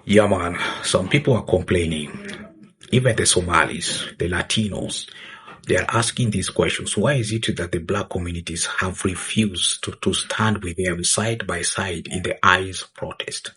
Yeah, man. Some people are complaining. Even the Somalis, the Latinos, they are asking these questions. Why is it that the black communities have refused to stand with them side by side in the ICE protest?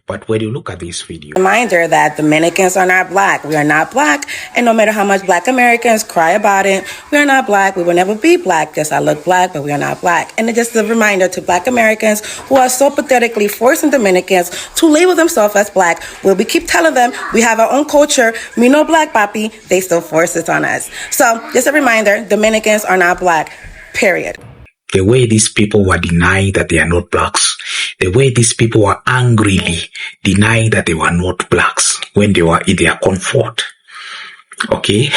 But when you look at this video, reminder that Dominicans are not black. We are not black. And no matter how much black Americans cry about it, we are not black. We will never be black. Yes, I look black, but we are not black. And it's just a reminder to black Americans who are so pathetically forcing Dominicans to label themselves as black. We keep telling them we have our own culture. We know black, papi. They still force it on us. So just a reminder, Dominicans are not black, period. The way these people were denying that they are not blacks, the way these people were angrily denying that they were not blacks when they were in their comfort. Okay.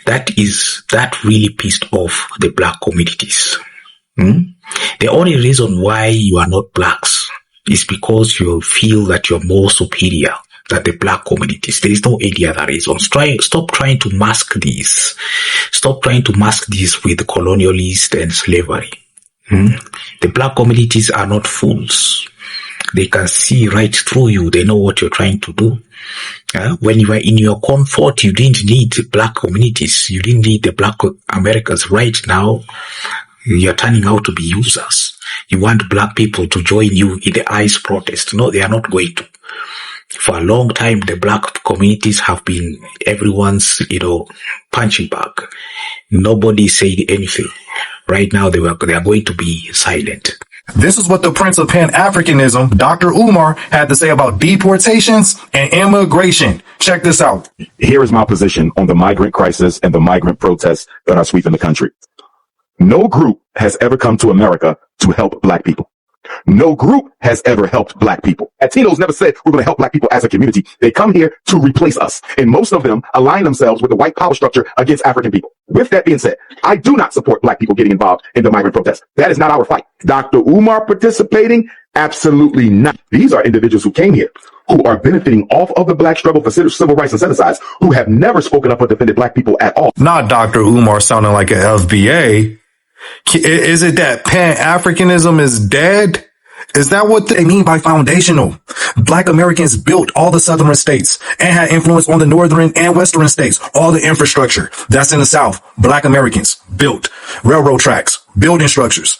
that really pissed off the black communities. The only reason why you are not blacks is because you feel that you're more superior than the black communities. There is no any other reason. Stop trying to mask this. Stop trying to mask this with colonialist and slavery. The black communities are not fools. They can see right through you. They know what you're trying to do. When you were in your comfort, you didn't need black communities. You didn't need the black Americans. Right now, you're turning out to be users. You want black people to join you in the ICE protest. No, they are not going to. For a long time, the black communities have been everyone's, punching bag. Nobody said anything. Right now, they are going to be silent. This is what the Prince of Pan-Africanism, Dr. Umar, had to say about deportations and immigration. Check this out. Here is my position on the migrant crisis and the migrant protests that are sweeping the country. No group has ever come to America to help black people. No group has ever helped black people. Latinos never said we're going to help black people as a community. They come here to replace us. And most of them align themselves with the white power structure against African people. With that being said, I do not support black people getting involved in the migrant protest. That is not our fight. Dr. Umar participating? Absolutely not. These are individuals who came here, who are benefiting off of the black struggle for civil rights and set-asides, who have never spoken up or defended black people at all. Not Dr. Umar sounding like an FBA. Is it that Pan-Africanism is dead? Is that what they mean by foundational? Black Americans built all the southern states and had influence on the northern and western states. All the infrastructure that's in the South, black Americans built railroad tracks, building structures,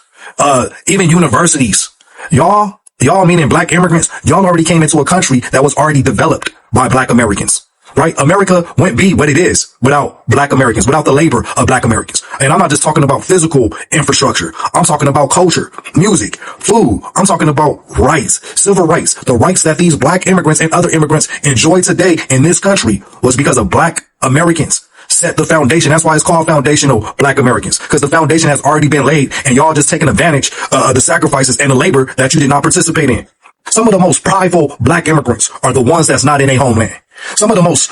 even universities. Y'all meaning black immigrants, y'all already came into a country that was already developed by black Americans. Right? America wouldn't be what it is without black Americans, without the labor of black Americans. And I'm not just talking about physical infrastructure. I'm talking about culture, music, food. I'm talking about rights, civil rights. The rights that these black immigrants and other immigrants enjoy today in this country was because of black Americans set the foundation. That's why it's called foundational black Americans, because the foundation has already been laid and y'all just taking advantage of the sacrifices and the labor that you did not participate in. Some of the most prideful black immigrants are the ones that's not in their homeland. Some of the most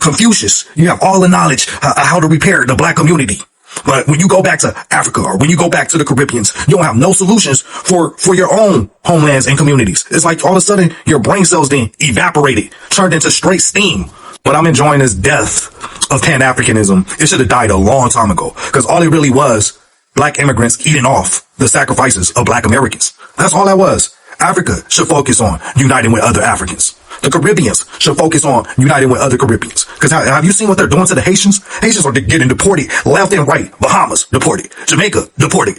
Confucius, you have all the knowledge how to repair the black community. But when you go back to Africa or when you go back to the Caribbeans, you don't have no solutions for your own homelands and communities. It's like all of a sudden your brain cells then evaporated, turned into straight steam. But I'm enjoying this death of Pan-Africanism. It should have died a long time ago, because all it really was black immigrants eating off the sacrifices of black Americans. That's all that was. Africa should focus on uniting with other Africans. The Caribbeans should focus on uniting with other Caribbeans. Because have you seen what they're doing to the Haitians? Haitians are getting deported left and right. Bahamas, deported. Jamaica, deported.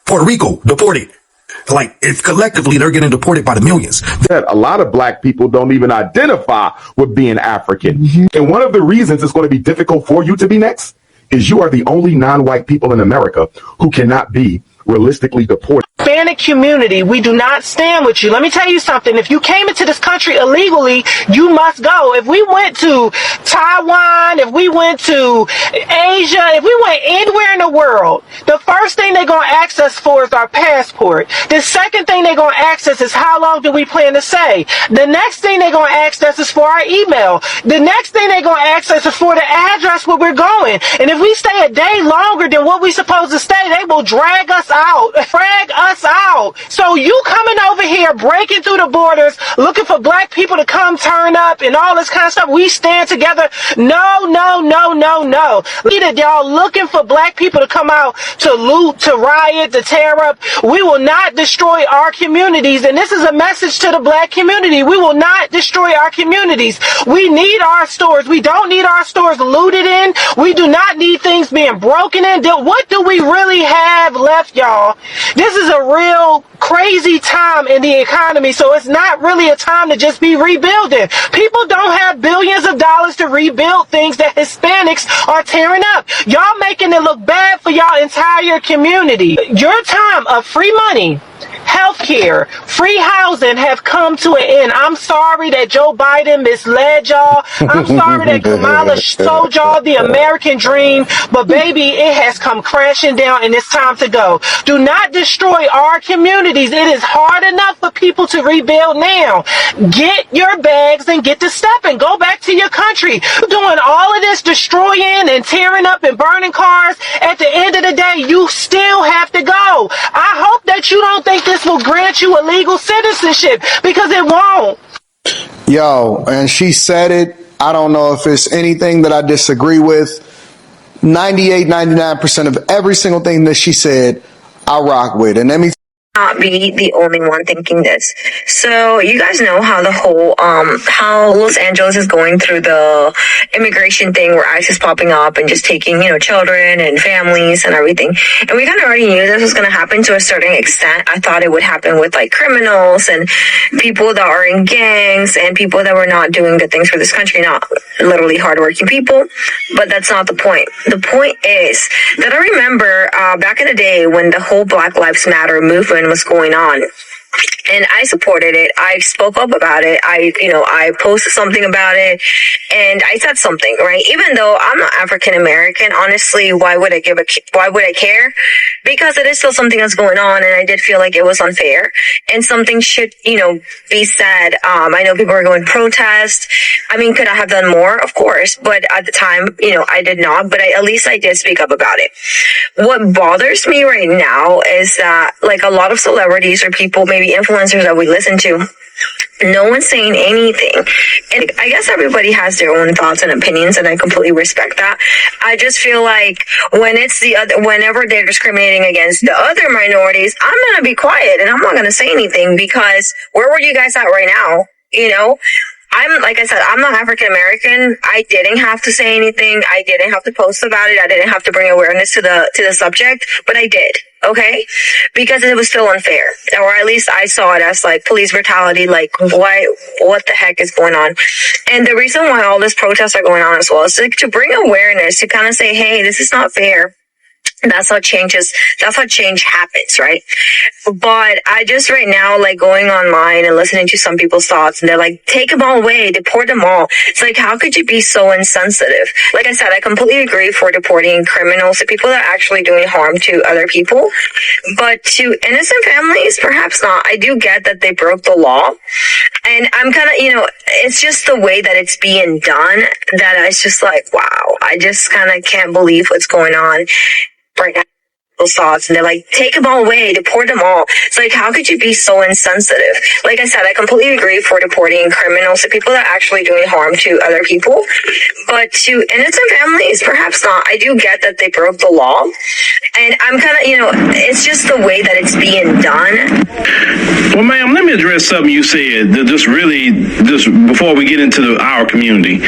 Puerto Rico, deported. Like, if collectively they're getting deported by the millions. A lot of black people don't even identify with being African. And one of the reasons it's going to be difficult for you to be next is you are the only non-white people in America who cannot be realistically deported. Hispanic community, we do not stand with you. Let me tell you something. If you came into this country illegally, you must go. If we went to Taiwan, if we went to Asia, if we went anywhere in the world, the first thing they're going to ask us for is our passport. The second thing they're going to ask us is how long do we plan to stay. The next thing they're going to ask us is for our email. The next thing they're going to ask us is for the address where we're going. And if we stay a day longer than what we're supposed to stay, they will drag us out. So you coming over here, breaking through the borders, looking for black people to come turn up and all this kind of stuff. We stand together. No, no, no, no, no. Either y'all looking for black people to come out to loot, to riot, to tear up. We will not destroy our communities. And this is a message to the black community. We will not destroy our communities. We need our stores. We don't need our stores looted in. We do not need things being broken in. What do we really have left, y'all? This is a real crazy time in the economy, so it's not really a time to just be rebuilding. People don't have billions of dollars to rebuild things that Hispanics are tearing up. Y'all making it look bad for y'all entire community. Your time of free money, healthcare, free housing have come to an end. I'm sorry that Joe Biden misled y'all. I'm sorry that Kamala sold y'all the American dream, but baby, it has come crashing down and it's time to go. Do not destroy our communities. It is hard enough for people to rebuild now. Get your bags and get to stepping. Go back to your country. Doing all of this destroying and tearing up and burning cars, at the end of the day, you still have to go. I hope that you don't think this will grant you a legal citizenship, because it won't. Yo, and she said it. I don't know if it's anything that I disagree with. 99% of every single thing that she said, I rock with. And let me not be the only one thinking this. So you guys know how the whole how Los Angeles is going through the immigration thing, where ICE is popping up and just taking, children and families and everything. And we kind of already knew this was going to happen to a certain extent. I thought it would happen with like criminals and people that are in gangs and people that were not doing good things for this country, not literally hardworking people. But that's not the point. The point is that I remember back in the day when the whole Black Lives Matter movement was going on, and I supported it. I spoke up about it. I posted something about it, and I said something, right? Even though I'm not African American, honestly, why would I care? Because it is still something that's going on, and I did feel like it was unfair, and something should, be said. I know people are going to protest. I mean, could I have done more? Of course, but at the time, I did not, but at least I did speak up about it. What bothers me right now is that, like, a lot of celebrities or people, maybe influencers that we listen to, no one's saying anything. And I guess everybody has their own thoughts and opinions, and I completely respect that. I just feel like whenever they're discriminating against the other minorities, I'm going to be quiet and I'm not going to say anything, because where were you guys at right now? Like I said, I'm not African American. I didn't have to say anything. I didn't have to post about it. I didn't have to bring awareness to the subject, but I did. Okay? Because it was still unfair. Or at least I saw it as like police brutality, like what the heck is going on? And the reason why all these protests are going on as well is like to bring awareness, to kind of say, hey, this is not fair. That's how change happens, right? But I just right now, like, going online and listening to some people's thoughts, and they're like, take them all away, deport them all. It's like, how could you be so insensitive? Like I said, I completely agree for deporting criminals, the people that are actually doing harm to other people. But to innocent families, perhaps not. I do get that they broke the law. And I'm kind of, it's just the way that it's being done that it's just like, wow, I just kind of can't believe what's going on right now. Thoughts, and they're like, take them all away, deport them all. It's like, how could you be so insensitive? Like I said, I completely agree for deporting criminals, the people that are actually doing harm to other people. But to innocent families, perhaps not. I do get that they broke the law. And I'm kind of, it's just the way that it's being done. Well, ma'am, let me address something you said, just before we get into our community.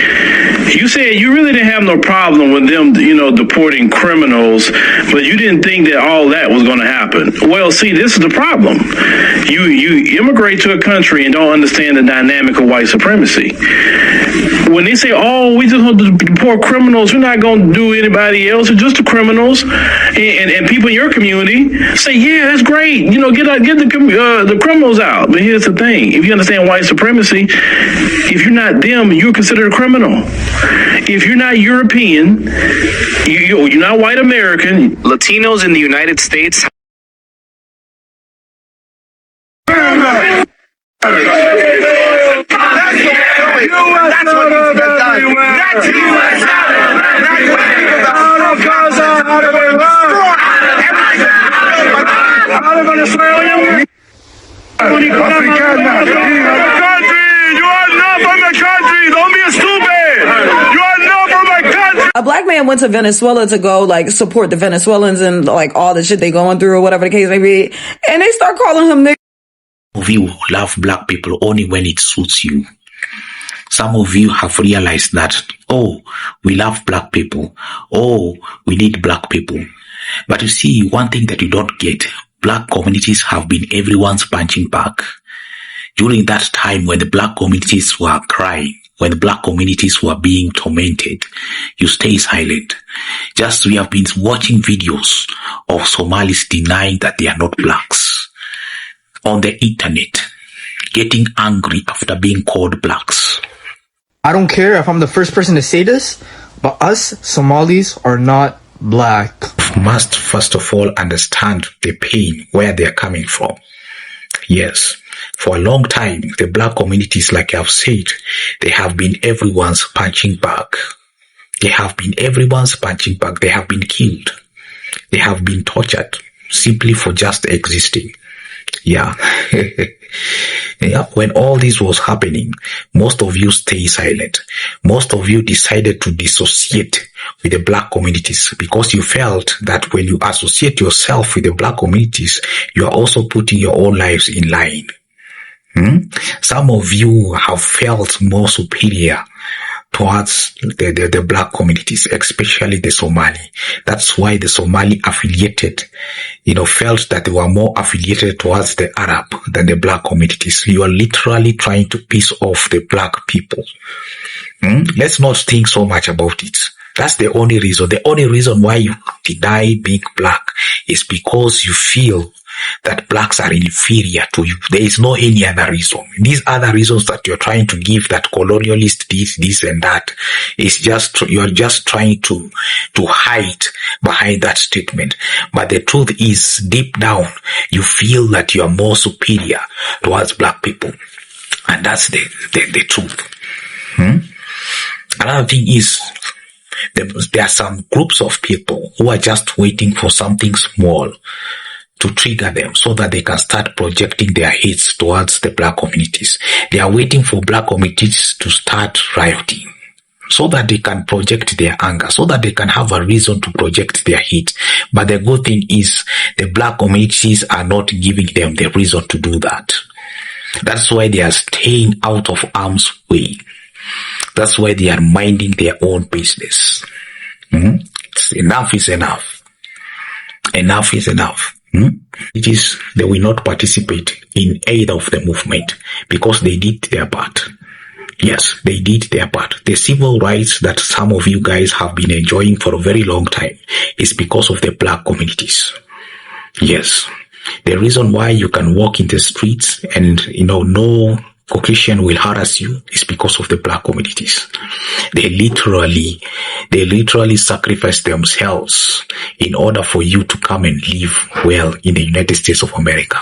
You said you really didn't have no problem with them, deporting criminals, but you didn't think that all that was going to happen. Well, see, this is the problem. You immigrate to a country and don't understand the dynamic of white supremacy. When they say, oh, we just want to deport criminals, we're not going to do anybody else, it's just the criminals, and people in your community say, yeah, that's great, get the criminals out. But here's the thing, if you understand white supremacy, if you're not them, you're considered a criminal. If you're not European, you're not white American, Latinos in the United States. A black man went to Venezuela to go like support the Venezuelans and like all the shit they going through or whatever the case may be, and they start calling him nigga. Some of you love black people only when it suits you. Some of you have realized that, oh, we love black people. Oh, we need black people. But you see, one thing that you don't get, black communities have been everyone's punching bag. During that time when the black communities were crying, when the black communities were being tormented, you stay silent. Just we have been watching videos of Somalis denying that they are not blacks on the internet, getting angry after being called blacks. I don't care if I'm the first person to say this, but us Somalis are not black. Must first of all understand the pain where they are coming from. Yes, for a long time, the black communities, like I've said, they have been everyone's punching bag. They have been everyone's punching bag. They have been killed. They have been tortured simply for just existing. Yeah. Yeah. When all this was happening, most of you stay silent. Most of you decided to dissociate with the black communities because you felt that when you associate yourself with the black communities, you are also putting your own lives in line. Some of you have felt more superior towards the black communities, especially the Somali. That's why the Somali affiliated, felt that they were more affiliated towards the Arab than the black communities. You are literally trying to piss off the black people. Let's not think so much about it. That's the only reason. The only reason why you deny being black is because you feel that blacks are inferior to you. There is no any other reason. These other reasons that you're trying to give, that colonialist this and that, is just, you're just trying to hide behind that statement. But the truth is, deep down, you feel that you are more superior towards black people. And that's the truth. Another thing is, there are some groups of people who are just waiting for something small to trigger them so that they can start projecting their hates towards the black communities. They are waiting for black communities to start rioting so that they can project their anger, so that they can have a reason to project their hate. But the good thing is the black communities are not giving them the reason to do that. That's why they are staying out of harm's way. That's why they are minding their own business. Enough is enough. Enough is enough. It is, they will not participate in either of the movement because they did their part. Yes, they did their part. The civil rights that some of you guys have been enjoying for a very long time is because of the black communities. Yes. The reason why you can walk in the streets and, no Caucasian will harass you is because of the black communities. They literally sacrifice themselves in order for you to come and live well in the United States of America.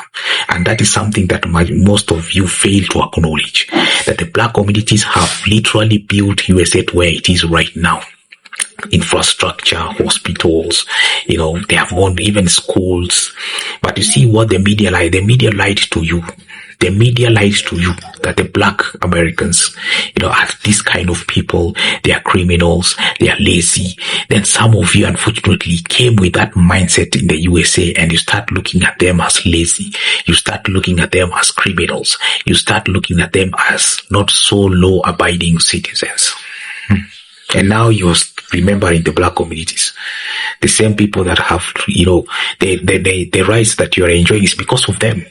And that is something that most of you fail to acknowledge, that the black communities have literally built USA to where it is right now. Infrastructure, hospitals, they have gone even schools. But you see what the media lied to you. The media lies to you that the black Americans, are this kind of people. They are criminals. They are lazy. Then some of you, unfortunately, came with that mindset in the USA and you start looking at them as lazy. You start looking at them as criminals. You start looking at them as not so law-abiding citizens. And now you're remembering the black communities. The same people that have, the rights that you are enjoying is because of them.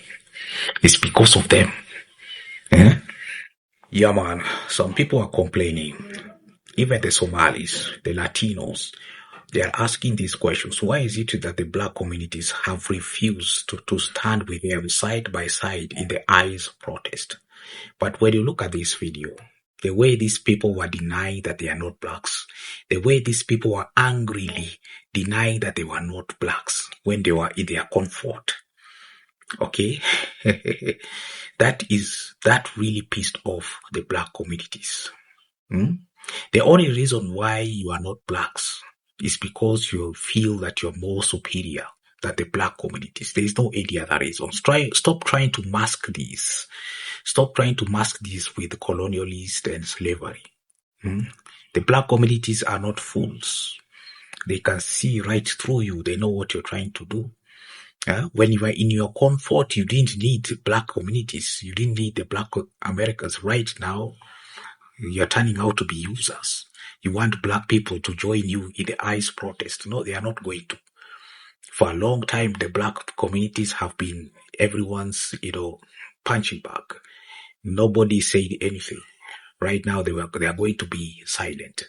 It's because of them. Yeah, man. Some people are complaining. Even the Somalis, the Latinos, they are asking these questions. Why is it that the black communities have refused to stand with them side by side in the ICE protest? But when you look at this video, the way these people were denying that they are not blacks, the way these people were angrily denying that they were not blacks when they were in their comfort, okay, that really pissed off the black communities. The only reason why you are not blacks is because you feel that you're more superior that the black communities. There is no any other reason. Stop trying to mask this. Stop trying to mask this with colonialist and slavery. The black communities are not fools. They can see right through you. They know what you're trying to do. When you were in your comfort, you didn't need black communities. You didn't need the black Americans. Right now, you're turning out to be users. You want black people to join you in the ICE protest. No, they are not going to. For a long time, the black communities have been everyone's, punching bag. Nobody said anything. Right now, they are going to be silent.